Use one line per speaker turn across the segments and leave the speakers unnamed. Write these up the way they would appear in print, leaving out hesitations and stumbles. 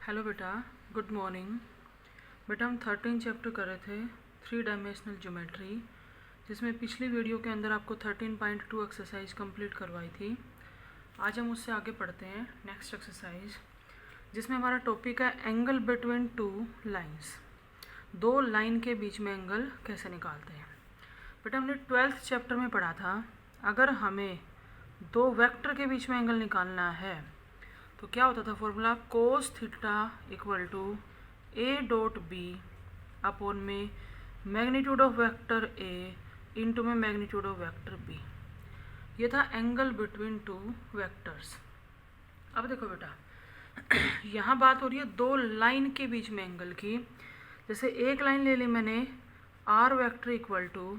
Hello बेटा, good morning. बेटा हम 13 चैप्टर कर रहे थे 3 डायमेंशनल ज्योमेट्री, जिसमें पिछली वीडियो के अंदर आपको 13.2 एक्सरसाइज कंप्लीट करवाई थी। आज हम उससे आगे पढ़ते हैं नेक्स्ट एक्सरसाइज, जिसमें हमारा टॉपिक है एंगल बिटवीन टू लाइंस। दो लाइन के बीच में एंगल कैसे निकालते हैं। बेटा हमने 12th चैप्टर में पढ़ा था, अगर हमें दो वेक्टर के बीच में एंगल निकालना है तो क्या होता था formula, cos theta equal to A dot B upon में magnitude of vector A into में मैग्नीट्यूड ऑफ वेक्टर बी। ये था एंगल बिटवीन टू वेक्टर्स। अब देखो बेटा, यहाँ बात हो रही है दो लाइन के बीच में एंगल की। जैसे एक लाइन ले ली मैंने, r vector equal to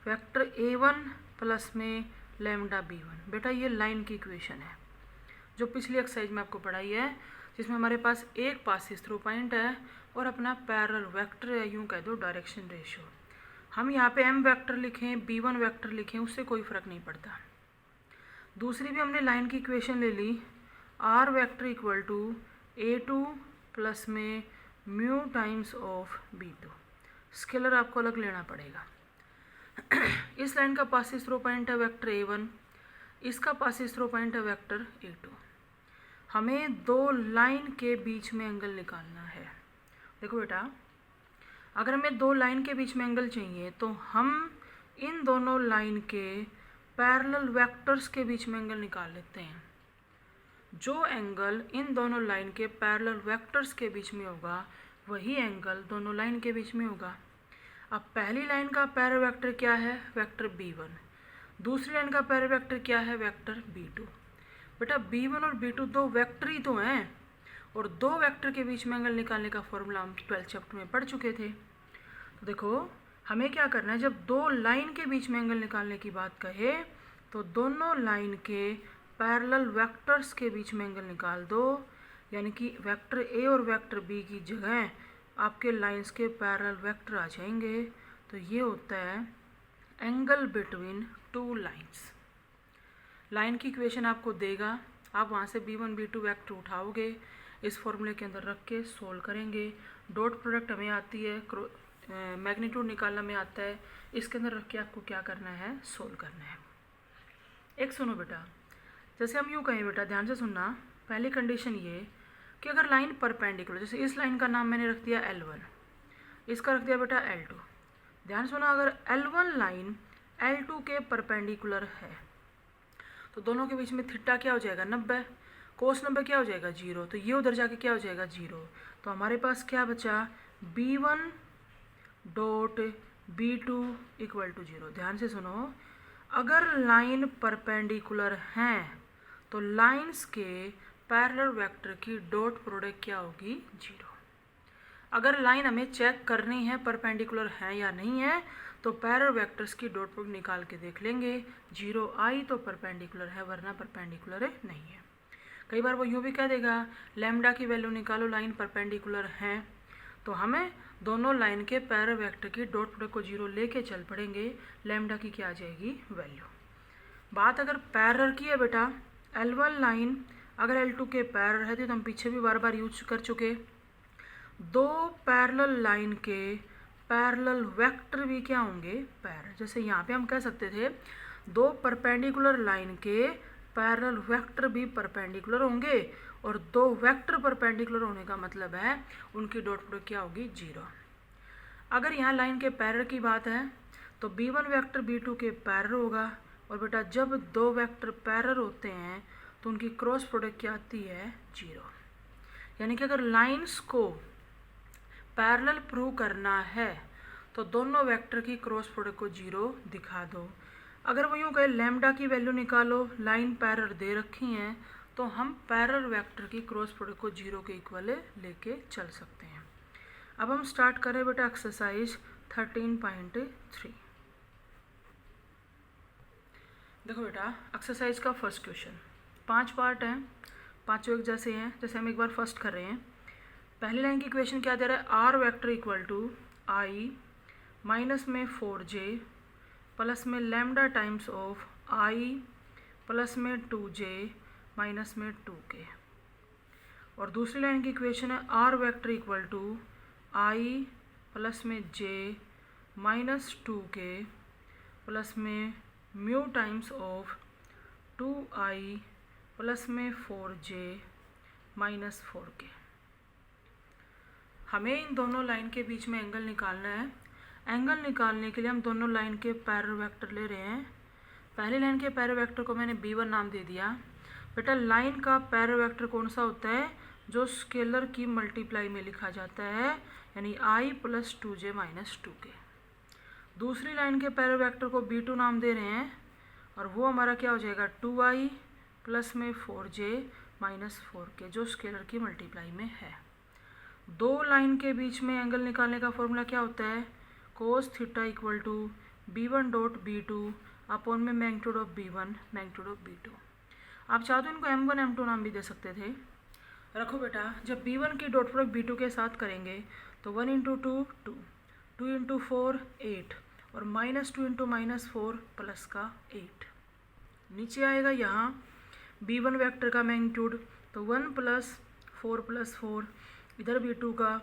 vector A1 plus में लैम्डा B1। बेटा ये लाइन की इक्वेशन है जो पिछली एक्सरसाइज में आपको पढ़ाई है, जिसमें हमारे पास एक पासिस थ्रू पॉइंट है और अपना पैरेलल वेक्टर है, यूँ कह दो डायरेक्शन रेशियो। हम यहाँ पे M वेक्टर लिखें, B1 वेक्टर लिखें, उससे कोई फ़र्क नहीं पड़ता। दूसरी भी हमने लाइन की इक्वेशन ले ली, R vector equal to A2 plus में mu times of B2। Scalar आपको अलग लेना पड़ेगा। इस लाइन का पासिस थ्रू पॉइंट है वेक्टर A1, इसका पासिस थ्रू पॉइंट है वेक्टर A2। हमें दो लाइन के बीच में एंगल निकालना है। देखो बेटा, अगर हमें दो लाइन के बीच में एंगल चाहिए तो हम इन दोनों लाइन के पैरेलल वेक्टर्स के बीच में एंगल निकाल लेते हैं। जो एंगल इन दोनों लाइन के पैरेलल वेक्टर्स के बीच में होगा वही एंगल दोनों लाइन के बीच में होगा। अब पहली लाइन का पैरेलल वेक्टर क्या है, वेक्टर B1। दूसरी लाइन का पैरेलल वेक्टर क्या है, वेक्टर B2। बेटा B1 और B2 दो वेक्टर ही तो हैं, और दो वेक्टर के बीच में एंगल निकालने का फॉर्मूला हम 12th चैप्टर में पढ़ चुके थे। तो देखो हमें क्या करना है, जब दो लाइन के बीच में एंगल निकालने की बात कहे तो दोनों लाइन के पैरेलल वेक्टर्स के बीच में एंगल निकाल दो, यानी कि वेक्टर A और वेक्टर B की जगह आपके लाइंस के पैरेलल वेक्टर आ जाएंगे। तो ये होता है angle between two lines. Line की इक्वेशन आपको देगा, आप वहाँ से B1 B2 वेक्टर उठाओगे, इस फॉर्मूले के अंदर रख के सोल्व करेंगे। डॉट प्रोडक्ट हमें आती है, मैग्नीट्यूड निकालना में आता है, इसके अंदर रख के आपको क्या करना है, सोल्व करना है। एक सुनो बेटा, जैसे हम यूँ कहें बेटा, ध्यान से सुनना। पहली कंडीशन ये कि अगर लाइन परपेंडिकुलर, जैसे इस लाइन का नाम मैंने रख दिया L1, इसका रख दिया बेटा L2। ध्यान सुना, अगर L1 लाइन L2 के परपेंडिकुलर है तो दोनों के बीच में थीटा क्या हो जाएगा, 90। कोस 90 क्या हो जाएगा, 0। तो ये उधर जाके क्या हो जाएगा, 0। तो हमारे पास क्या बचा, B1 dot B2 equal to 0। ध्यान से सुनो, अगर लाइन परपेंडिकुलर हैं तो लाइंस के पैरेलल वेक्टर की डॉट प्रोडक्ट क्या होगी, 0। अगर लाइन हमें चेक करनी है परपेंडिकुलर है या नहीं है तो पैरेलल वेक्टर्स की डॉट प्रोडक्ट निकाल के देख लेंगे। 0 आई तो परपेंडिकुलर है, वरना परपेंडिकुलर नहीं है। कई बार वो यूँ भी कह देगा लैम्डा की वैल्यू निकालो, लाइन परपेंडिकुलर है, तो हमें दोनों लाइन के पैरेलल वेक्टर की डॉट प्रोडक्ट को 0 लेके चल पड़ेंगे। लैम्डा की क्या आ जाएगी, वैल्यू। बात अगर पैरेलल की है बेटा, L1 लाइन अगर L2 के पैरेलल है तो हम पीछे भी बार बार यूज कर चुके, दो पैरेलल लाइन के पैरेलल वेक्टर भी क्या होंगे, पैरेलल। जैसे यहाँ पे हम कह सकते थे दो परपेंडिकुलर लाइन के पैरेलल वेक्टर भी परपेंडिकुलर होंगे, और दो वेक्टर परपेंडिकुलर होने का मतलब है उनकी डॉट प्रोडक्ट क्या होगी, 0। अगर यहाँ लाइन के पैरेलल की बात है तो B1 वेक्टर B2 के पैरेलल होगा, और बेटा जब दो वेक्टर पैरेलल होते हैं तो उनकी क्रॉस प्रोडक्ट क्या आती है, 0। यानी कि अगर लाइंस को पैरेलल प्रूव करना है तो दोनों वेक्टर की क्रॉस प्रोडक्ट को 0 दिखा दो। अगर वो यूँ कहे लैम्डा की वैल्यू निकालो, लाइन पैरेलल दे रखी हैं, तो हम पैरेलल वेक्टर की क्रॉस प्रोडक्ट को 0 के इक्वल लेके चल सकते हैं। अब हम स्टार्ट करें बेटा एक्सरसाइज 13.3। देखो बेटा, एक्सरसाइज का फर्स्ट क्वेश्चन, 5 पार्ट हैं, पाँचों एक जैसे हैं। जैसे हम एक बार फर्स्ट कर रहे हैं, पहली लाइन की इक्वेशन क्या दे रहा है, r vector equal to i minus में 4j प्लस में lambda times of i plus में 2j माइनस में 2k। और दूसरी लाइन की इक्वेशन है r vector equal to i plus में जे माइनस 2k प्लस में mu times of 2i plus में 4j माइनस 4k। हमें इन दोनों लाइन के बीच में एंगल निकालना है। एंगल निकालने के लिए हम दोनों लाइन के पैरेलल वेक्टर ले रहे हैं। पहली लाइन के पैरेलल वेक्टर को मैंने b1 नाम दे दिया। बेटा लाइन का पैरेलल वेक्टर कौन सा होता है? जो स्केलर की मल्टीप्लाई में लिखा जाता है, यानी i plus 2j minus 2k। दूसरी लाइन के पैरेलल वेक्टर को b2 नाम दे रहे हैं और वो हमारा क्या हो जाएगा 2i प्लस में 4j माइनस 4k, जो स्केलर की मल्टीप्लाई में है। दो लाइन के बीच में एंगल निकालने का फॉर्मूला क्या होता है? Cos theta equal to b1 dot b2 upon में magnitude of b1 magnitude of b2। आप चाहो तो इनको m1 m2 नाम भी दे सकते थे। रखो बेटा, जब b1 की डॉट प्रोडक्ट b2 के साथ करेंगे तो 1 इंटू 2 2, 2 इंटू 4 8 और माइनस 2 इंटू माइनस 4 प्लस का 8। नीचे आएगा यहाँ b1 वेक्टर का मैग्नीट्यूड, तो 1 प्लस 4 इधर b2 का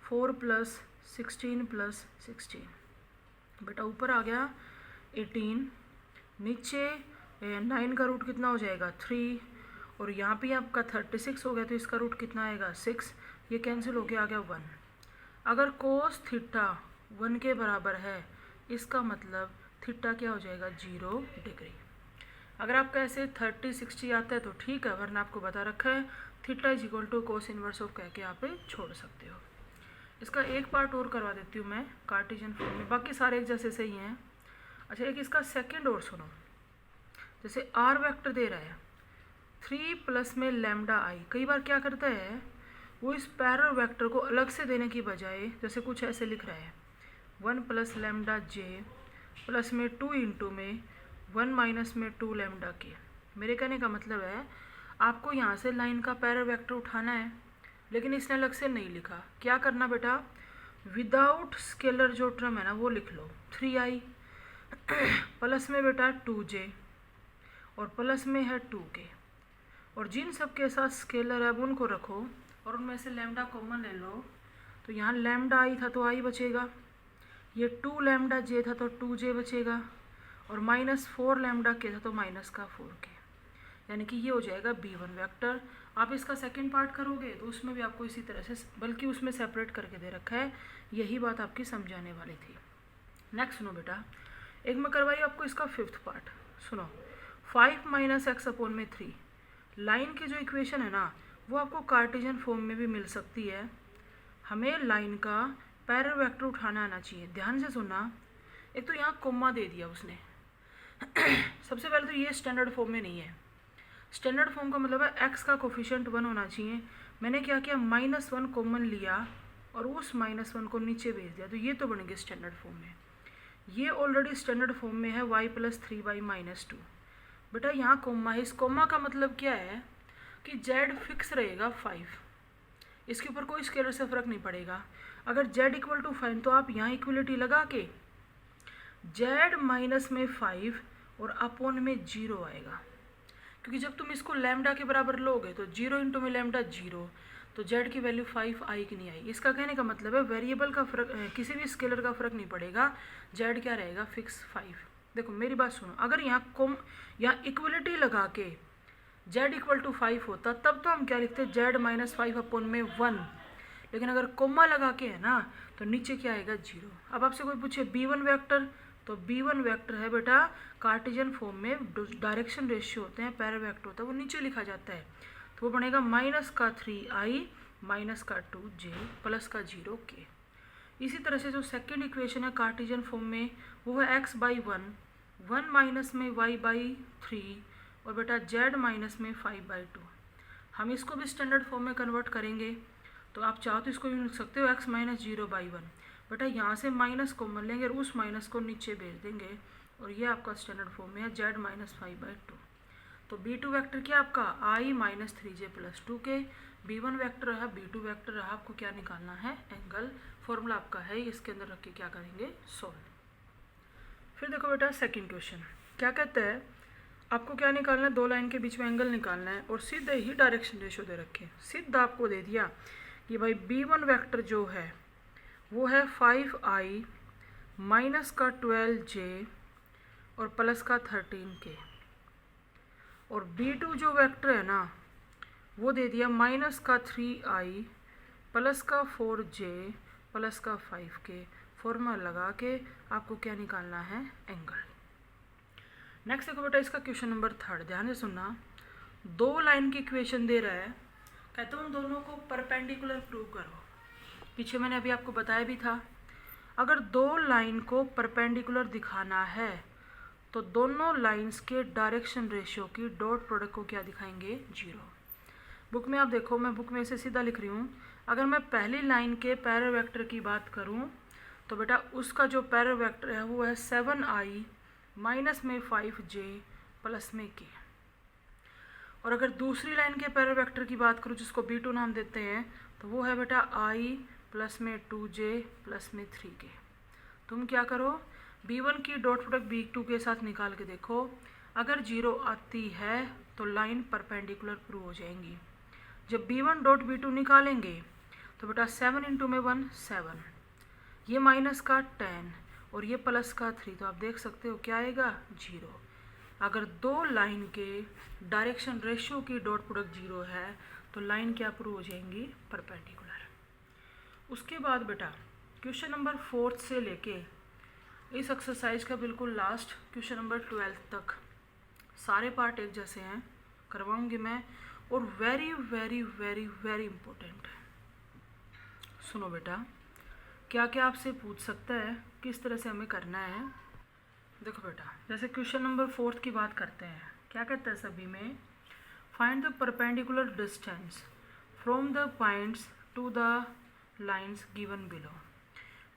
4 प्लस 16 प्लस 16। बेटा ऊपर आ गया 18, नीचे 9 का रूट कितना हो जाएगा 3 और यहाँ पे आपका 36 हो गया, तो इसका रूट कितना आएगा 6। ये कैंसिल होके आ गया 1। अगर कोस थीटा 1 के बराबर है, इसका मतलब थीटा क्या हो जाएगा 0 डिग्री। अगर आपका ऐसे 30 60 आता है तो ठीक है, वरना आपको बता रखा है theta is equal to cos inverse of कह के आप छोड़ सकते हो। इसका एक पार्ट और करवा देती हूँ मैं कार्टेशियन फॉर्म में, बाकी सारे एक जैसे सही हैं। अच्छा, एक इसका सेकंड और सुनो। जैसे आर वेक्टर दे रहा है 3 प्लस में लैम्डा आई, कई बार क्या करता है वो इस पैरेलल वेक्टर को अलग से देने की बजाय जैसे कुछ ऐसे लिख रहा है 1 प्लस लैम्डा जे प्लस में 2 इंटू में 1 माइनस में 2 लैम्डा के। मेरे कहने का मतलब है आपको यहाँ से लाइन का पैरेलल वेक्टर उठाना है, लेकिन इसने अलग से नहीं लिखा। क्या करना बेटा, विदाउट स्केलर जो टर्म है ना वो लिख लो 3i प्लस में बेटा 2j और प्लस में है 2k, और जिन सब के साथ स्केलर है अब उनको रखो और उनमें से लैम्डा कॉमन ले लो। तो यहाँ लैम्डा आई था तो i बचेगा, ये 2 लैम्डा जे था तो 2j बचेगा, और माइनस 4 लैम्डा के था तो माइनस का 4k, यानी कि ये हो जाएगा b1 वेक्टर। आप इसका सेकंड पार्ट करोगे तो उसमें भी आपको इसी तरह से, बल्कि उसमें सेपरेट करके दे रखा है। यही बात आपकी समझाने वाली थी। नेक्स्ट सुनो बेटा, एक में करवाई आपको इसका फिफ्थ पार्ट। सुनो, 5 माइनस एक्स अपॉन में 3, लाइन की जो इक्वेशन है ना वो आपको कार्टेशियन फॉर्म में भी मिल सकती है। हमें लाइन का पैरेलल वेक्टर उठाना आना चाहिए। ध्यान से सुनना, एक तो यहाँ कोमा दे दिया उसने सबसे पहले तो ये स्टैंडर्ड फॉर्म में नहीं है। स्टैंडर्ड फॉर्म का मतलब है एक्स का कोफिशिएंट 1 होना चाहिए। मैंने क्या किया, -1 कॉमन लिया और उस -1 को नीचे भेज दिया, तो ये तो बन गया स्टैंडर्ड फॉर्म में। ये ऑलरेडी स्टैंडर्ड फॉर्म में है y प्लस 3y माइनस 2। बेटा यहाँ कोमा है, इस कोमा का मतलब क्या है कि z फिक्स रहेगा 5, इसके ऊपर कोई स्केलर से फ़र्क नहीं पड़ेगा। अगर z इक्वल टू 5 तो आप यहाँ इक्वलिटी लगा के z माइनस में 5 और अपॉन में 0 आएगा, क्योंकि जब तुम इसको लैम्डा के बराबर लोगे तो 0 इंटू में लैम्डा 0, तो z की वैल्यू 5 आई कि नहीं आई। इसका कहने का मतलब है वेरिएबल का फ़र्क, किसी भी स्केलर का फ़र्क नहीं पड़ेगा, z क्या रहेगा फिक्स 5। देखो मेरी बात सुनो, अगर यहाँ इक्वलिटी लगा के z इक्वल टू 5 होता तब तो हम क्या लिखते z माइनस 5 अपॉन में 1, लेकिन अगर कोमा लगा के है ना तो नीचे क्या आएगा 0। अब आपसे कोई पूछे b1 वेक्टर, तो b1 वेक्टर है बेटा कार्टेशियन फॉर्म में डायरेक्शन रेशियो होते हैं, पैरेलल वेक्टर होता है, वो नीचे लिखा जाता है, तो वो बनेगा माइनस का 3i माइनस का 2j प्लस का 0k। इसी तरह से जो सेकंड इक्वेशन है कार्टेशियन फॉर्म में वो है x बाई 1 माइनस में y बाई 3 और बेटा z माइनस में 5 बाई 2। हम इसको भी स्टैंडर्ड फॉर्म में कन्वर्ट करेंगे, तो आप चाहो तो इसको भी लिख सकते हो x माइनस 0 बाई 1। बेटा यहाँ से माइनस कॉमन लेंगे और उस माइनस को नीचे भेज देंगे, और ये आपका स्टैंडर्ड फॉर्म में है z माइनस 5 बाई 2। तो b2 वेक्टर क्या आपका i minus 3j plus 2k, b1 vector रहा, b2 वेक्टर रहा, आपको क्या निकालना है एंगल। फॉर्मूला आपका है, इसके अंदर रख के क्या करेंगे सॉल्व। फिर देखो बेटा सेकंड क्वेश्चन क्या कहता है, आपको क्या निकालना है, दो लाइन के बीच में एंगल निकालना है और सीधे ही डायरेक्शन रेशियो दे रखे, सीधा आपको दे दिया कि भाई B1 वेक्टर जो है वो है 5i माइनस का 12j और प्लस का 13k, और B2 जो वेक्टर है ना वो दे दिया माइनस का 3i प्लस का 4j प्लस का 5k। फॉर्मूला लगा के आपको क्या निकालना है, एंगल। नेक्स्ट देखो बेटा इसका क्वेश्चन नंबर 3, ध्यान से सुनना। दो लाइन की इक्वेशन दे रहा है, कहते हैं उन दोनों को परपेंडिकुलर प्रूव करो। पीछे मैंने अभी आपको बताया भी था, अगर दो लाइन को परपेंडिकुलर दिखाना है तो दोनों लाइंस के डायरेक्शन रेशियो की डॉट प्रोडक्ट को क्या दिखाएंगे, 0। बुक में आप देखो, मैं बुक में से सीधा लिख रही हूँ। अगर मैं पहली लाइन के पैरेलल वेक्टर की बात करूँ तो बेटा उसका जो पैरेलल वेक्टर है वो है 7i माइनस में 5j प्लस में k। और अगर दूसरी लाइन के पैरेलल वेक्टर की बात करूँ जिसको B2 नाम देते हैं तो वो है बेटा i प्लस में 2j प्लस में 3k। तुम क्या करो, B1 की डॉट प्रोडक्ट B2 के साथ निकाल के देखो, अगर 0 आती है तो लाइन परपेंडिकुलर प्रूव हो जाएंगी। जब B1 डॉट B2 निकालेंगे तो बेटा 7 इंटू में 1 7, ये माइनस का 10 और ये प्लस का 3, तो आप देख सकते हो क्या आएगा, 0। अगर दो लाइन के डायरेक्शन रेशियो की डॉट प्रोडक्ट 0 है तो लाइन क्या प्रूव हो जाएंगी, परपेंडिकुलर। उसके बाद बेटा क्वेश्चन नंबर 4 से लेके इस एक्सरसाइज का बिल्कुल लास्ट क्वेश्चन नंबर 12 तक सारे पार्ट एक जैसे हैं, करवाऊंगी मैं, और very very very very important है। सुनो बेटा, क्या क्या आपसे पूछ सकता है, किस तरह से हमें करना है। देखो बेटा, जैसे क्वेश्चन नंबर 4 की बात करते हैं, क्या कहता है सभी में, find the perpendicular distance from the points to the lines given below.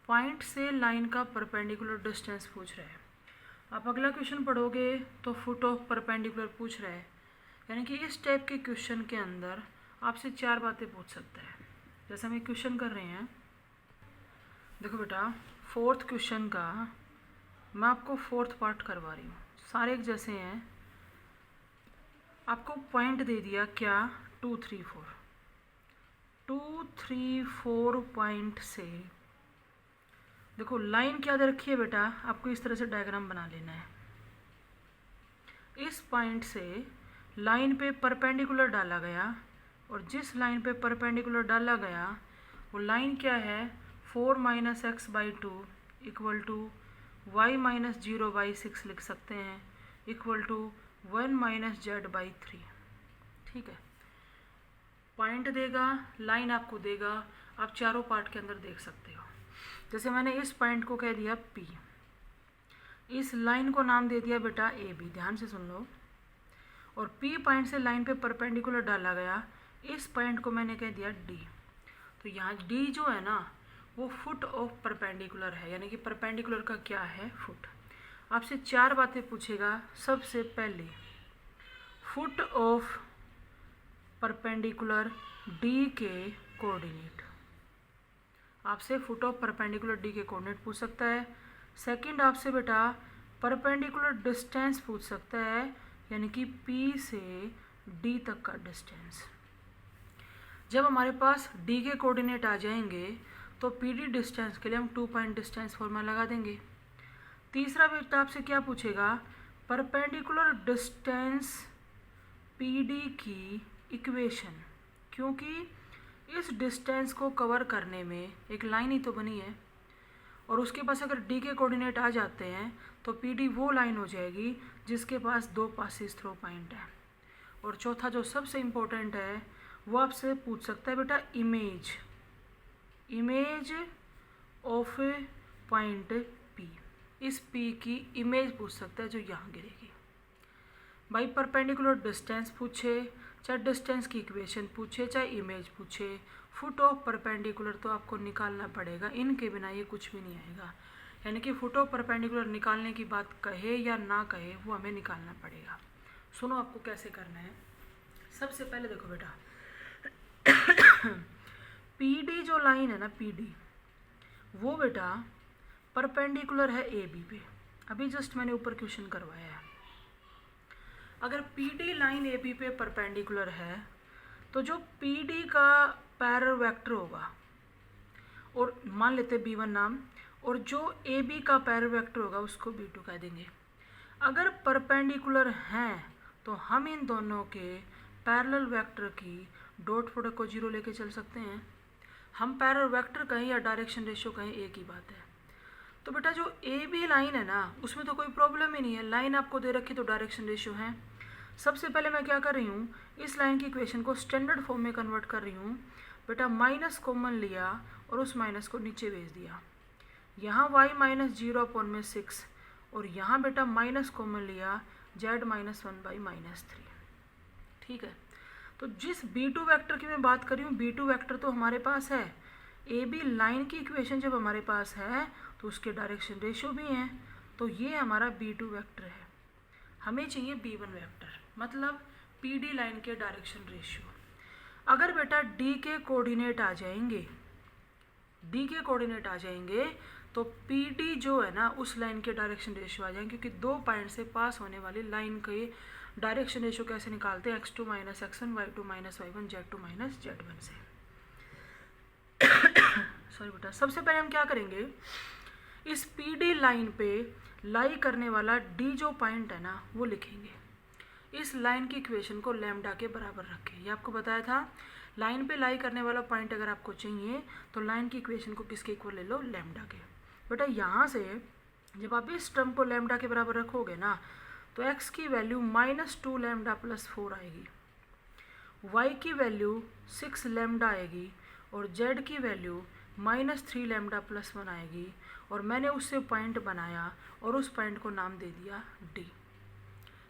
Point से लाइन का परपेंडिकुलर डिस्टेंस पूछ रहे हैं। आप अगला क्वेश्चन पढ़ोगे तो फुट ऑफ परपेंडिकुलर पूछ रहे हैं, यानी कि इस टाइप के क्वेश्चन के अंदर आपसे 4 बातें पूछ सकता है। जैसे हम एक क्वेश्चन कर रहे हैं, देखो बेटा 4th क्वेश्चन का मैं आपको 4th पार्ट करवा रही हूँ, सारे एक जैसे हैं। आपको पॉइंट दे दिया क्या, 2 3 4, 2 3 4 पॉइंट से देखो लाइन क्या दे रखी है बेटा, आपको इस तरह से डायग्राम बना लेना है। इस पॉइंट से लाइन पे परपेंडिकुलर डाला गया और जिस लाइन पे परपेंडिकुलर डाला गया वो लाइन क्या है, 4 minus x by 2 equal to y minus 0/6 लिख सकते हैं, equal to 1 minus z by 3। ठीक है, पॉइंट देगा, लाइन आपको देगा, आप चारों पार्ट के अंदर देख सकते हो। जैसे मैंने इस पॉइंट को कह दिया P, इस लाइन को नाम दे दिया बेटा AB, ध्यान से सुन लो। और P पॉइंट से लाइन पे परपेंडिकुलर डाला गया, इस पॉइंट को मैंने कह दिया D। तो यहाँ D जो है ना वो फुट ऑफ परपेंडिकुलर है, यानी कि परपेंडिकुलर का क्या है, फुट। आपसे 4 बातें पूछेगा। सबसे पहले फुट ऑफ परपेंडिकुलर D के कोऑर्डिनेट, आपसे फुट ऑफ परपेंडिकुलर D के कोऑर्डिनेट पूछ सकता है। सेकंड आपसे बेटा परपेंडिकुलर डिस्टेंस पूछ सकता है, यानी कि P से D तक का डिस्टेंस। जब हमारे पास D के कोऑर्डिनेट आ जाएंगे तो PD डिस्टेंस के लिए हम 2 पॉइंट डिस्टेंस फॉर्मूला लगा देंगे। तीसरा बेटा आपसे क्या पूछेगा, परपेंडिकुलर डिस्टेंस PD की इक्वेशन, क्योंकि इस डिस्टेंस को कवर करने में एक लाइन ही तो बनी है और उसके पास अगर D के कोऑर्डिनेट आ जाते हैं तो PD वो लाइन हो जाएगी जिसके पास 2 पासिस थ्रो पॉइंट है। और चौथा जो सबसे इम्पोर्टेंट है वो आपसे पूछ सकता है बेटा इमेज ऑफ पॉइंट P, इस P की इमेज पूछ सकता है जो यहाँ गिरेगी। भाई परपेंडिकुलर डिस्टेंस पूछे, चाहे डिस्टेंस की इक्वेशन पूछे, चाहे इमेज पूछे, फुट ऑफ परपेंडिकुलर तो आपको निकालना पड़ेगा, इनके बिना ये कुछ भी नहीं आएगा। यानी कि फुट ऑफ परपेंडिकुलर निकालने की बात कहे या ना कहे वो हमें निकालना पड़ेगा। सुनो आपको कैसे करना है। सबसे पहले देखो बेटा PD जो लाइन है ना PD, वो बेटा परपेंडिकुलर है AB पे। अभी जस्ट मैंने ऊपर क्वेश्चन करवाया है। अगर PD लाइन AB पे परपेंडिकुलर है तो जो PD का पैरेलल वेक्टर होगा, और मान लेते B1 नाम, और जो AB का पैरेलल वेक्टर होगा उसको B2 कह देंगे। अगर परपेंडिकुलर हैं तो हम इन दोनों के पैरेलल वेक्टर की डॉट प्रोडक्ट को 0 लेके चल सकते हैं। हम पैरेलल वेक्टर कहें या डायरेक्शन रेशियो कहें, एक ही बात है। तो बेटा जो AB लाइन है ना, उसमें तो कोई प्रॉब्लम ही नहीं है, लाइन आपको दे रखी तो डायरेक्शन रेशियो है। सबसे पहले मैं क्या कर रही हूँ, इस लाइन की इक्वेशन को स्टैंडर्ड फॉर्म में कन्वर्ट कर रही हूँ। बेटा माइनस कॉमन लिया और उस माइनस को नीचे भेज दिया। यहाँ y माइनस 0/6 और यहाँ बेटा माइनस कॉमन लिया z माइनस 1/-3। ठीक है, तो जिस B2 वेक्टर की मैं बात कर रही हूँ, B2 वेक्टर तो हमारे पास है। AB लाइन की इक्वेशन जब हमारे पास है तो उसके डायरेक्शन रेशियो भी हैं, तो ये हमारा B2 वेक्टर है। हमें चाहिए B1 वेक्टर, मतलब PD लाइन के डायरेक्शन रेशियो। अगर बेटा D के कोऑर्डिनेट आ जाएंगे, D के कोऑर्डिनेट आ जाएंगे तो PD जो है ना उस लाइन के डायरेक्शन रेशियो आ जाएंगे, क्योंकि दो पॉइंट से पास होने वाली लाइन के डायरेक्शन रेशियो कैसे निकालते हैं, x2 minus x1, y2 minus y1, z2 minus z1 से। सॉरी बेटा, सबसे पहले हम क्या करेंगे, इस PD लाइन पे लाई करने वाला D जो पॉइंट है ना वो लिखेंगे। इस लाइन की इक्वेशन को लैम्डा के बराबर रखें। ये आपको बताया था, लाइन पे लाई करने वाला पॉइंट अगर आपको चाहिए तो लाइन की इक्वेशन को किसके इक्वल ले लो, लैम्डा के। बेटा यहाँ से जब आप इस टर्म को लैम्डा के बराबर रखोगे ना तो x की वैल्यू -2 लैम्डा प्लस 4 आएगी, y की वैल्यू 6 लैम्डा आएगी और z की वैल्यू -3 लैम्डा प्लस 1 आएगी। और मैंने उससे पॉइंट बनाया और उस पॉइंट को नाम दे दिया D।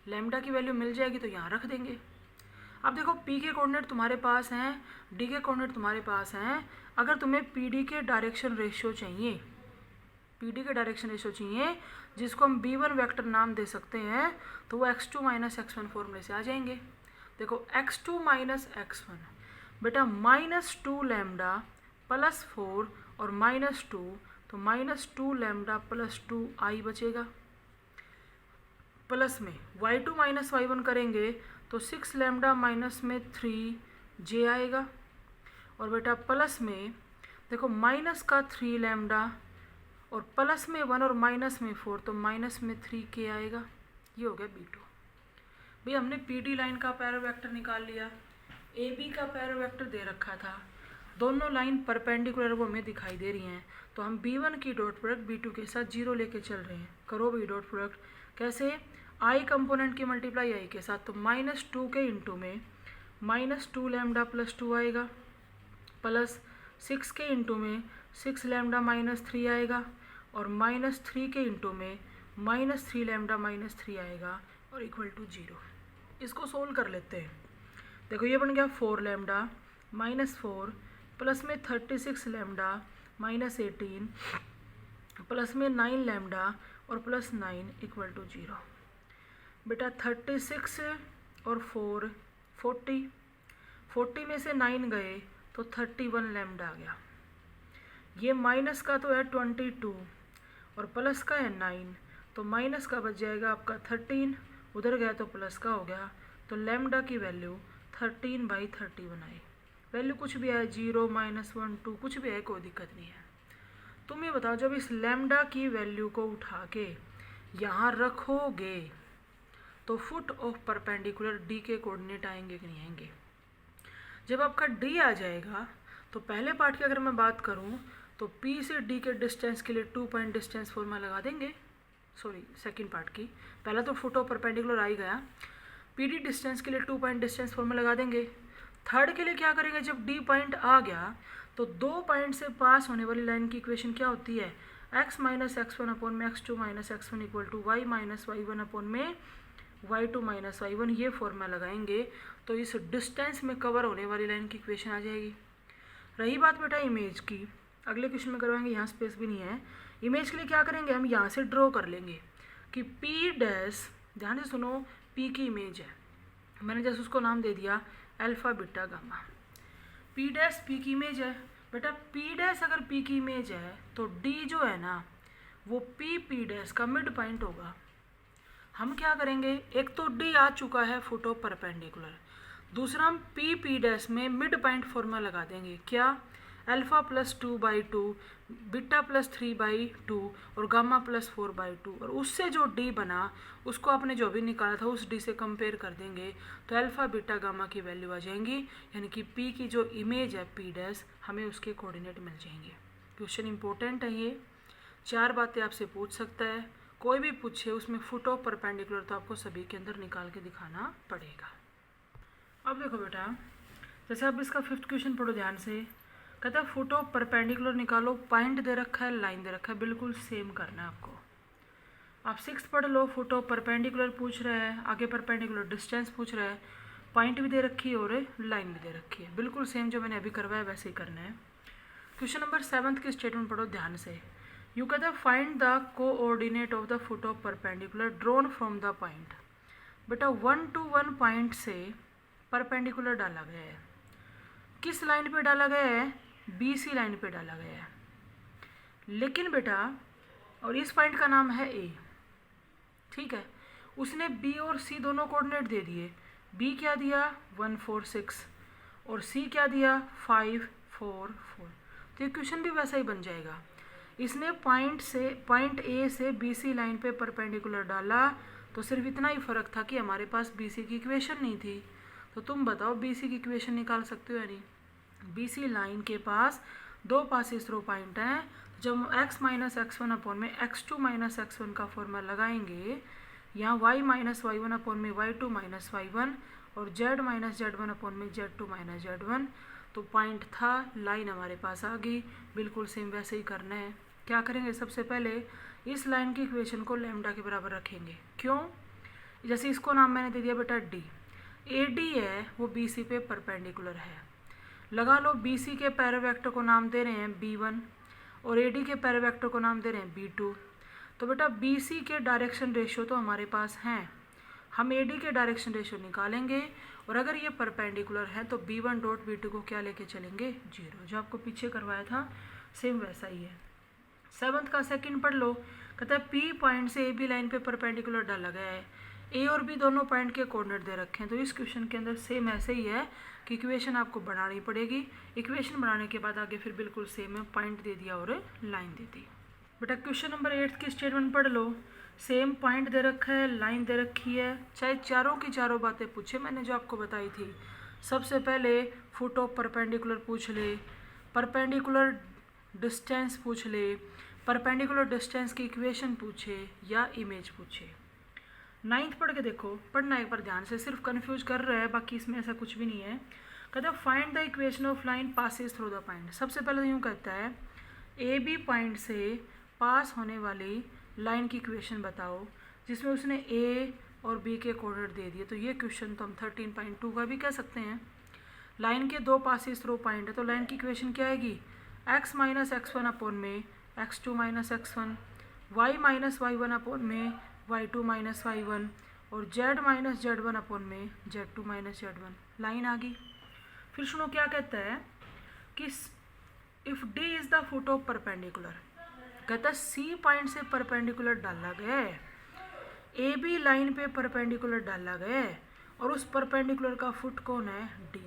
लैम्डा की वैल्यू मिल जाएगी तो यहाँ रख देंगे। अब देखो P के कोऑर्डिनेट तुम्हारे पास हैं, D के कोऑर्डिनेट तुम्हारे पास हैं। अगर तुम्हें PD के डायरेक्शन रेशियो चाहिए, PD के डायरेक्शन रेशियो चाहिए जिसको हम B1 वेक्टर नाम दे सकते हैं, तो वो x2 माइनस x1 फॉर्मूले से आ जाएंगे। देखो x2 माइनस x1 बेटा -2 लैम्डा प्लस 4 और -2, तो -2 लैम्डा प्लस 2 i बचेगा। प्लस में y2 माइनस y1 करेंगे तो 6 लैम्डा माइनस में 3 j आएगा। और बेटा प्लस में देखो माइनस का 3 लैम्डा और प्लस में 1 और माइनस में 4, तो माइनस में 3k आएगा। ये हो गया B2। भाई हमने PD लाइन का पैरेलल वेक्टर निकाल लिया, AB का पैरेलल वेक्टर दे रखा था, दोनों लाइन परपेंडिकुलर वो हमें दिखाई दे रही हैं, तो हम B1 की डॉट प्रोडक्ट B2 के साथ 0 लेके चल रहे हैं। करो भाई डॉट प्रोडक्ट, कैसे, I कंपोनेंट की मल्टीप्लाई I के साथ, तो -2 के इंटू में -2 लैम्डा प्लस 2 आएगा, प्लस 6 के इंटू में 6 लैम्डा माइनस 3 आएगा, और -3 के इंटू में -3 लैम्डा माइनस 3 आएगा, और इक्वल टू 0। इसको सोल्व कर लेते हैं। देखो ये बन गया 4 लैम्डा -4 प्लस में 36 लैम्डा -18 प्लस में 9 लैम्डा और प्लस 9 इक्वल टू 0। बेटा 36 और 4 40 में से 9 गए तो 31 लैम्डा आ गया। ये माइनस का तो है 22 और प्लस का है 9, तो माइनस का बच जाएगा आपका 13, उधर गया तो प्लस का हो गया, तो लैम्डा की वैल्यू 13/31 आई। वैल्यू कुछ भी आए, 0 -1 2 कुछ भी आए, कोई दिक्कत नहीं है। तुम ये बताओ, जब इस लैम्डा की वैल्यू को उठा के यहाँ रखोगे तो फुट ऑफ परपेंडिकुलर D के कोऑर्डिनेट आएंगे कि नहीं आएंगे। जब आपका D आ जाएगा तो पहले पार्ट की अगर मैं बात करूँ तो P से D के डिस्टेंस के लिए 2 पॉइंट डिस्टेंस फॉर्मूला लगा देंगे। सॉरी, सेकंड पार्ट की, पहला तो फुट ऑफ परपेंडिकुलर आ ही गया, PD डिस्टेंस के लिए 2 पॉइंट डिस्टेंस फॉर्मूला लगा देंगे। थर्ड के लिए क्या करेंगे, जब D पॉइंट आ गया तो 2 पॉइंट से पास होने वाली लाइन की इक्वेशन क्या होती है, x माइनस x1 अपॉन में x2 minus x1 equal to y minus y1 upon में y2 माइनस y1। ये फॉर्मूला लगाएंगे तो इस डिस्टेंस में कवर होने वाली लाइन की इक्वेशन आ जाएगी। रही बात बेटा इमेज की, अगले क्वेश्चन में करवाएंगे, यहाँ स्पेस भी नहीं है। इमेज के लिए क्या करेंगे, हम यहाँ से ड्रॉ कर लेंगे कि P डैश, ध्यान से सुनो, P की इमेज है, मैंने जैसे उसको नाम दे दिया alpha beta gamma. P dash P की इमेज है। बेटा P डैश अगर P की इमेज है तो D जो है ना वो P डैश का मिड पॉइंट होगा। हम क्या करेंगे, एक तो डी आ चुका है फुट ऑफ परपेंडिकुलर, दूसरा हम पी डैश में मिड पॉइंट फॉर्मूला लगा देंगे, क्या, अल्फा प्लस 2/2, बीटा प्लस 3/2 और गामा प्लस 4/2, और उससे जो डी बना उसको आपने जो भी निकाला था उस डी से कंपेयर कर देंगे तो अल्फा बीटा गामा की वैल्यू आ जाएंगी, यानी कि पी की जो इमेज है पी डैश हमें उसके कोऑर्डिनेट मिल जाएंगे। क्वेश्चन इंपॉर्टेंट है ये, 4 बातें आपसे पूछ सकता है, कोई भी पूछे उसमें फुट ऑफ परपेंडिकुलर तो आपको सभी के अंदर निकाल के दिखाना पड़ेगा। अब देखो बेटा, जैसे आप इसका 5th क्वेश्चन पढ़ो ध्यान से, कहता है फुट ऑफ परपेंडिकुलर निकालो, पॉइंट दे रखा है, लाइन दे रखा है, बिल्कुल सेम करना है आपको। आप 6th पढ़ लो, फुट ऑफ परपेंडिकुलर पूछ रहा है, आगे परपेंडिकुलर डिस्टेंस पूछ रहा है, पॉइंट भी दे रखी है और लाइन भी दे रखी है, बिल्कुल सेम जो मैंने अभी करवाया वैसे ही करना है। क्वेश्चन नंबर 7th की स्टेटमेंट पढ़ो ध्यान से, यू कहता है find the coordinate of the foot of perpendicular drawn from the point. बेटा 1 to 1 पॉइंट से परपेंडिकुलर डाला गया है, किस लाइन पे डाला गया है, BC लाइन पे डाला गया है, लेकिन बेटा और इस पॉइंट का नाम है A, ठीक है, उसने B और C दोनों कोऑर्डिनेट दे दिए, B क्या दिया 1 4 6 और C क्या दिया 5 4 4, तो ये क्वेश्चन भी वैसा ही बन जाएगा। इसने पॉइंट A से BC लाइन पे परपेंडिकुलर डाला तो सिर्फ इतना ही फ़र्क था कि हमारे पास BC की इक्वेशन नहीं थी, तो तुम बताओ BC की इक्वेशन निकाल सकते हो या नहीं। BC लाइन के पास 2 पासिस थ्रू पॉइंट हैं, जब हम x माइनस x1 अपॉन में x2 माइनस x1 का फॉर्मूला लगाएंगे, यहाँ y माइनस y1 अपॉन में y2 माइनस y1 और z माइनस z1 अपॉन में z2 माइनस z1, तो पॉइंट था, लाइन हमारे पास आ गई, बिल्कुल सेम वैसे ही करना है। क्या करेंगे, सबसे पहले इस लाइन की इक्वेशन को लैम्डा के बराबर रखेंगे, क्यों, जैसे इसको नाम मैंने दे दिया बेटा डी, AD है वो BC पे परपेंडिकुलर है, लगा लो BC के पैरावेक्टर को नाम दे रहे हैं B1 और AD के पैरावेक्टर को नाम दे रहे हैं B2, तो बेटा BC के डायरेक्शन रेशियो तो हमारे पास हैं, हम AD के डायरेक्शन रेशियो निकालेंगे और अगर ये परपेंडिकुलर है तो B1 डॉट B2 को क्या लेके चलेंगे 0, जो आपको पीछे करवाया था सेम वैसा ही है। 7th का सेकंड पढ़ लो, कहता है P पॉइंट से AB लाइन पे परपेंडिकुलर डाला गया है, A और B दोनों पॉइंट के कोऑर्डिनेट दे रखे हैं, तो इस क्वेश्चन के अंदर सेम ऐसे ही है कि इक्वेशन आपको बनानी पड़ेगी, इक्वेशन बनाने के बाद आगे फिर बिल्कुल सेम है, पॉइंट दे दिया और लाइन दे दी। बेटा क्वेश्चन नंबर 8 की स्टेटमेंट पढ़ लो, सेम पॉइंट दे रखा है, लाइन दे रखी है, चाहे चारों की चारों बातें पूछे मैंने जो आपको बताई थी, सबसे पहले फुट ऑफ परपेंडिकुलर पूछ ले, परपेंडिकुलर डिस्टेंस पूछ ले, परपेंडिकुलर डिस्टेंस की इक्वेशन पूछे या इमेज पूछे। 9th पढ़ के देखो, पढ़ना एक बार ध्यान से, सिर्फ कंफ्यूज कर रहा है, बाकी इसमें ऐसा कुछ भी नहीं है। कहता है find the equation of line passes through the point. सबसे पहले यूँ कहता है AB पॉइंट से पास होने वाली लाइन की इक्वेशन बताओ, जिसमें उसने A और B के कोऑर्डिनेट दे दिए, तो ये क्वेश्चन तो हम 13.2 का भी कह सकते हैं। लाइन के 2 पासिस थ्रू पॉइंट है, तो लाइन की इक्वेशन क्या आएगी, x माइनस x1 अपॉन में x2 minus x1, y minus y1 upon में y2 माइनस y1 और z माइनस z1 अपॉन में z2 माइनस z1, लाइन आ गई। फिर सुनो क्या कहता है कि if D is the foot of perpendicular, कहता है C पॉइंट से परपेंडिकुलर डाला गया है, AB लाइन पे परपेंडिकुलर डाला गया है और उस परपेंडिकुलर का फुट कौन है D,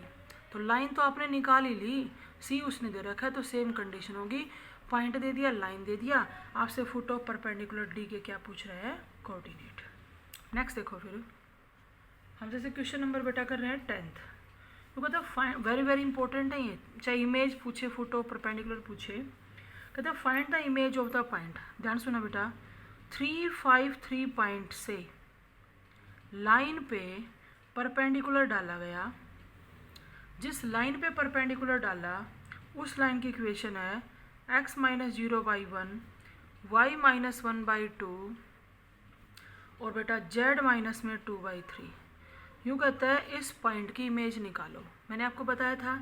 तो लाइन तो आपने निकाल ही ली, C उसने दे रखा है, तो सेम कंडीशन होगी, पॉइंट दे दिया, लाइन दे दिया, आपसे फुट ऑफ परपेंडिकुलर D के क्या पूछ रहा है कोऑर्डिनेट। नेक्स्ट देखो, फिर हम जैसे क्वेश्चन नंबर बेटा कर रहे हैं 10th, तो कहता है वेरी वेरी इंपॉर्टेंट है ये, चाहे इमेज पूछे फुट ऑफ परपेंडिकुलर पूछे, कहता है find the image of the point. ध्यान सुना बेटा, 353 पॉइंट से लाइन पे परपेंडिकुलर डाला गया, जिस लाइन पे परपेंडिकुलर डाला उस लाइन की इक्वेशन है x माइनस 0/1, y माइनस 1/2 और बेटा z माइनस में 2/3। यूँ कहता है इस पॉइंट की इमेज निकालो। मैंने आपको बताया था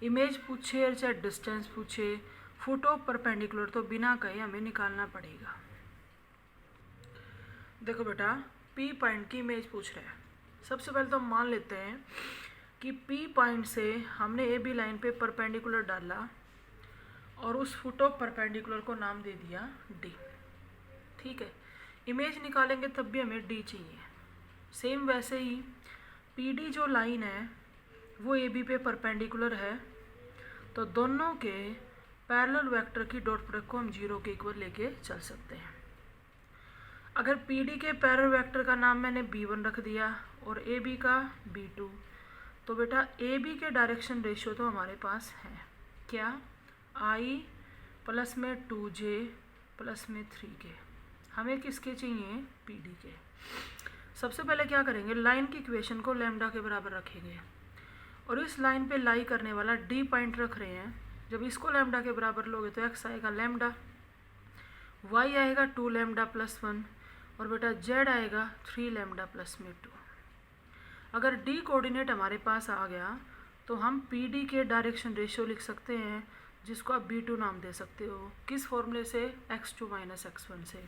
इमेज पूछे चाहे डिस्टेंस पूछे, फुट ऑफ परपेंडिकुलर तो बिना कहे हमें निकालना पड़ेगा। देखो बेटा, P पॉइंट की इमेज पूछ रहा है, सबसे पहले तो हम मान लेते हैं कि P पॉइंट से हमने AB लाइन पे परपेंडिकुलर डाला और उस फुट ऑफ परपेंडिकुलर को नाम दे दिया D, ठीक है। इमेज निकालेंगे तब भी हमें डी चाहिए। सेम वैसे ही पी डी जो लाइन है वो ए बी पे परपेंडिकुलर है, तो दोनों के पैरेलल वेक्टर की डॉट प्रोडक्ट को हम 0 के इक्वल लेके चल सकते हैं। अगर पी डी के पैरेलल वेक्टर का नाम मैंने b1 रख दिया और ए बी का b2, तो बेटा ए बी के डायरेक्शन रेशियो तो हमारे पास है क्या, i प्लस में 2j प्लस में 3k। हमें किसके चाहिए, पी डी के। सबसे पहले क्या करेंगे, लाइन की इक्वेशन को लैम्डा के बराबर रखेंगे और इस लाइन पे लाई करने वाला डी पॉइंट रख रहे हैं। जब इसको लैम्डा के बराबर लोगे तो x आएगा लैम्डा, y आएगा 2 लैम्डा प्लस 1 और बेटा z आएगा 3 लैम्डा प्लस में 2। अगर d कोऑर्डिनेट हमारे पास आ गया तो हम पी डी के डायरेक्शन रेशियो लिख सकते हैं, जिसको आप b2 नाम दे सकते हो। किस फॉर्मूले से, x2 माइनस x1 से।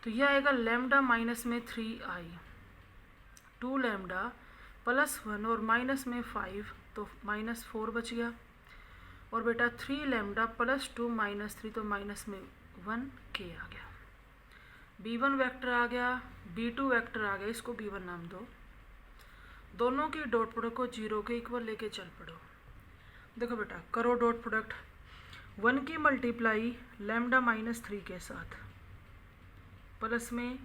तो यह आएगा लैम्डा माइनस में 3i, 2 लैम्डा प्लस 1 और माइनस में 5 तो माइनस 4 बच गया, और बेटा 3 लैम्डा प्लस 2 माइनस 3 तो माइनस में 1k आ गया। b1 वेक्टर आ गया, b2 वेक्टर आ गया, इसको b1 नाम दो। दोनों की डॉट प्रोडक्ट को 0 के इक्वल लेके चल पड़ो। देखो बेटा करो डॉट प्रोडक्ट, 1 की मल्टीप्लाई लैम्डा माइनस 3 के साथ प्लस में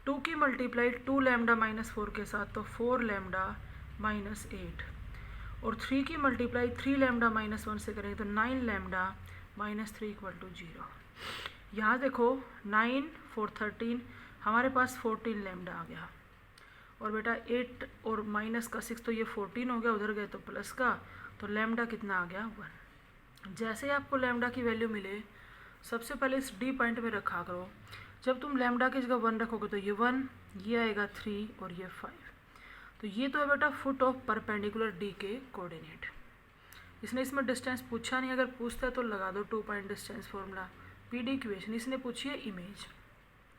2 की मल्टीप्लाई 2 लैम्डा माइनस 4 के साथ तो 4 लैम्डा माइनस 8, और 3 की मल्टीप्लाई 3 लैम्डा माइनस 1 से करेंगे तो 9 लैम्डा माइनस 3 इक्वल टू 0। यहाँ देखो 9 4 13, हमारे पास 14 लैम्डा आ गया, और बेटा 8 और माइनस का 6 तो ये 14 हो गया, उधर गए तो प्लस का, तो लैम्डा कितना आ गया 1। जैसे ही आपको लैम्डा की वैल्यू मिले सबसे पहले इस डी पॉइंट में रखा करो। जब तुम लैम्डा की जगह 1 रखोगे तो ये 1, ये आएगा 3 और ये 5। तो ये तो है बेटा फुट ऑफ परपेंडिकुलर डी के कोऑर्डिनेट। इसने इसमें डिस्टेंस पूछा नहीं, अगर पूछता है तो लगा दो 2 point distance formula, P D equation. इसने पूछी है इमेज।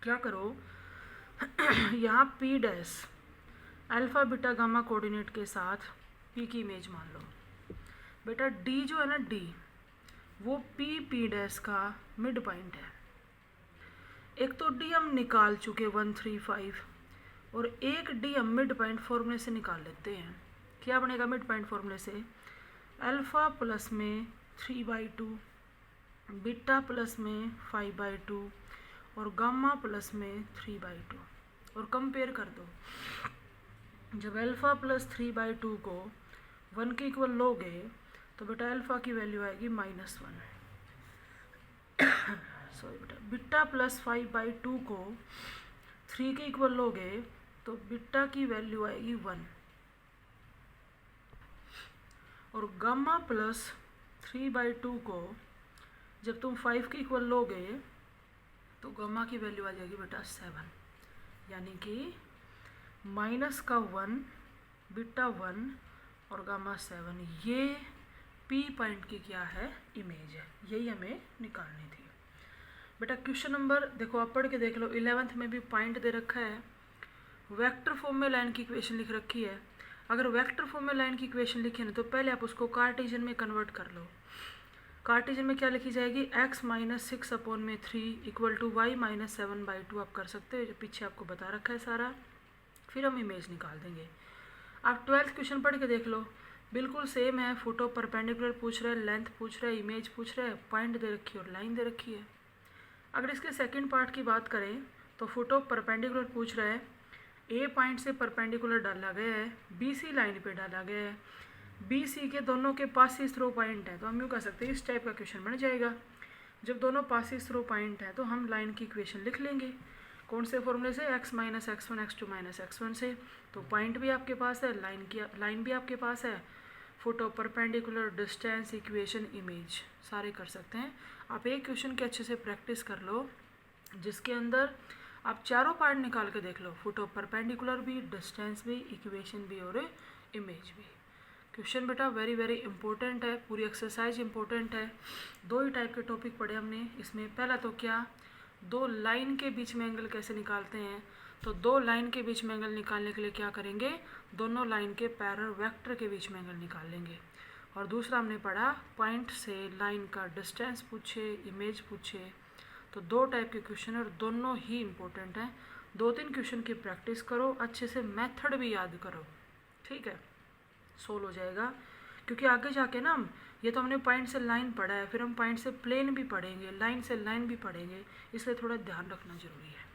क्या करो यहाँ P dash alpha beta gamma coordinate के साथ पी की इमेज मान लो। बेटा डी जो है ना, डी वो पी डैश का मिड पॉइंट है। एक तो डी हम निकाल चुके 1 3 5, और एक डी हम मिड पॉइंट फॉर्मूले से निकाल लेते हैं। क्या बनेगा मिड पॉइंट फॉर्मूले से, अल्फा प्लस में 3/2, बीटा प्लस में 5/2 और गामा प्लस में 3/2, और कंपेयर कर दो। जब अल्फा प्लस 3/2 को 1 के इक्वल लोगे तो बेटा अल्फा की वैल्यू आएगी -1। सॉरी बेटा, बीटा प्लस 5/2 को 3 के इक्वल लोगे तो बीटा की वैल्यू आएगी 1, और गामा प्लस 3/2 को जब तुम 5 के इक्वल लोगे तो गामा की वैल्यू आ जाएगी बेटा 7, यानी कि माइनस का 1, बीटा 1 और गामा 7। ये पी पॉइंट की क्या है, इमेज है। यही हमें निकालनी थी। बेटा क्वेश्चन नंबर देखो, आप पढ़ के देख लो, 11th में भी पॉइंट दे रखा है, वेक्टर फॉर्म में लाइन की इक्वेशन लिख रखी है। अगर वेक्टर फॉर्म में लाइन की इक्वेशन लिखी है ना, तो पहले आप उसको कार्टेशियन में कन्वर्ट कर लो। कार्टेशियन में क्या लिखी जाएगी, x minus 6/3 equal to y minus 7/2 आप कर सकते हो, जो पीछे आपको बता रखा है सारा। फिर हम इमेज निकाल देंगे। आप 12th क्वेश्चन पढ़ के देख लो, बिल्कुल सेम है। फुट ऑफ परपेंडिकुलर पूछ रहा है, लेंथ पूछ रहा है, इमेज पूछ रहा है, पॉइंट दे रखी है और लाइन दे रखी है। अगर इसके सेकंड पार्ट की बात करें तो फुट ऑफ परपेंडिकुलर पूछ रहा है, ए पॉइंट से परपेंडिकुलर डाला गया है, बी सी लाइन पे डाला गया है, बी सी के दोनों के पास ही थ्रो पॉइंट है, तो हम यूँ कह सकते हैं इस टाइप का क्वेश्चन बन जाएगा। जब दोनों पास ही थ्रो पॉइंट है तो हम लाइन की इक्वेशन लिख लेंगे। कौन से फॉर्मूले से, x minus x1 x2 minus x1 से। तो पॉइंट भी आपके पास है, लाइन भी आपके पास है, foot of perpendicular, distance, equation, image सारे कर सकते हैं। आप एक क्वेश्चन के अच्छे से प्रैक्टिस कर लो, जिसके अंदर आप चारों पार्ट निकाल के देख लो, फुट ऑफ परपेंडिकुलर भी, डिस्टेंस भी, इक्वेशन भी और इमेज भी। क्वेश्चन बेटा वेरी वेरी इंपॉर्टेंट है, पूरी एक्सरसाइज इंपॉर्टेंट है। 2 ही टाइप के टॉपिक पढ़े हमने इसमें। पहला तो क्या, 2 लाइन के बीच में एंगल कैसे निकालते हैं। तो 2 लाइन के बीच में एंगल निकालने के लिए क्या करेंगे, दोनों लाइन के पैरेलल वेक्टर के बीच में एंगल निकाल लेंगे। और दूसरा हमने पढ़ा, पॉइंट से लाइन का डिस्टेंस पूछे, इमेज पूछे तो 2 टाइप के क्वेश्चन है और दोनों ही इम्पोर्टेंट हैं। 2-3 क्वेश्चन की प्रैक्टिस करो, अच्छे से मेथड भी याद करो, ठीक है, सोल्व हो जाएगा। क्योंकि आगे जाके ना ये तो हमने पॉइंट से लाइन पढ़ा है, फिर हम पॉइंट से प्लेन भी पढ़ेंगे, लाइन से लाइन भी पढ़ेंगे, इसलिए थोड़ा ध्यान रखना ज़रूरी है।